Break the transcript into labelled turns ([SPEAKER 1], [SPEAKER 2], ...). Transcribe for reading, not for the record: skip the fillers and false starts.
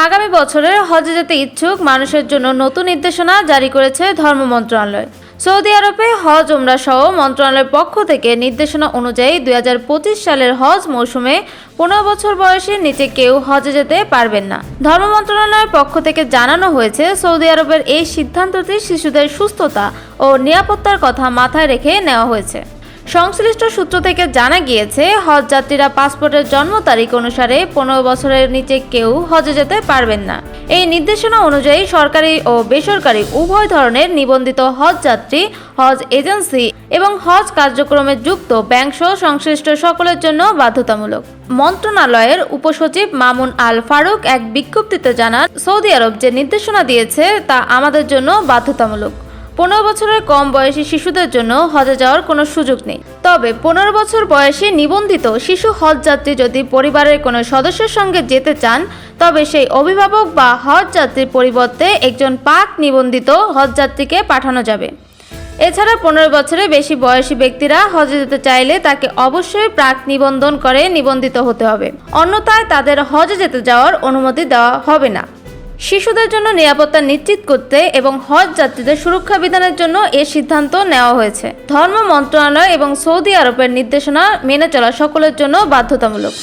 [SPEAKER 1] আগামী বছরের হজে যেতে ইচ্ছুক মানুষের জন্য নতুন নির্দেশনা জারি করেছে ধর্ম মন্ত্রণালয়। সৌদি আরবে হজ ওমরা সহ মন্ত্রণালয়ের পক্ষ থেকে নির্দেশনা অনুযায়ী 2025 সালের হজ মৌসুমে 15 বছর বয়সের নিচে কেউ হজে যেতে পারবেন না। ধর্ম মন্ত্রণালয়ের পক্ষ থেকে জানানো হয়েছে, সৌদি আরবের এই সিদ্ধান্তটি শিশুদের সুস্থতা ও নিরাপত্তার কথা মাথায় রেখে নেওয়া হয়েছে। সংশ্লিষ্ট সূত্র থেকে জানা গিয়েছে, হজ যাত্রীরা পাসপোর্টের জন্ম তারিখ অনুসারে 15 বছরের নিচে কেউ হজে যেতে পারবেন না। এই নির্দেশনা অনুযায়ী সরকারি ও বেসরকারি উভয় ধরনের নিবন্ধিত হজ যাত্রী, হজ এজেন্সি এবং হজ কার্যক্রমে যুক্ত ব্যাংকসহ সংশ্লিষ্ট সকলের জন্য বাধ্যতামূলক। মন্ত্রণালয়ের উপসচিব মামুন আল ফারুক এক বিজ্ঞপ্তিতে জানান, সৌদি আরব যে নির্দেশনা দিয়েছে তা আমাদের জন্য বাধ্যতামূলক। 15 বছরের কম বয়সী শিশুদের জন্য হজে যাওয়ার কোনো সুযোগ নেই। তবে 15 বছর বয়সী নিবন্ধিত শিশু হজ যাত্রী যদি পরিবারের কোনো সদস্যের সঙ্গে যেতে চান, তবে সেই অভিভাবক বা হজ যাত্রীর পরিবর্তে একজন পাক নিবন্ধিত হজ যাত্রীকে পাঠানো যাবে। এছাড়া 15 বছরের বেশি বয়সী ব্যক্তিরা হজে যেতে চাইলে তাকে অবশ্যই প্রাক নিবন্ধন করে নিবন্ধিত হতে হবে, অন্যথায় তাদের হজে যেতে যাওয়ার অনুমতি দেওয়া হবে না। শিশুদের জন্য নিরাপত্তা নিশ্চিত করতে এবং হজ যাত্রীদের সুরক্ষা বিধানের জন্য এ সিদ্ধান্ত নেওয়া হয়েছে। ধর্ম মন্ত্রণালয় এবং সৌদি আরবের নির্দেশনা মেনে চলা সকলের জন্য বাধ্যতামূলক।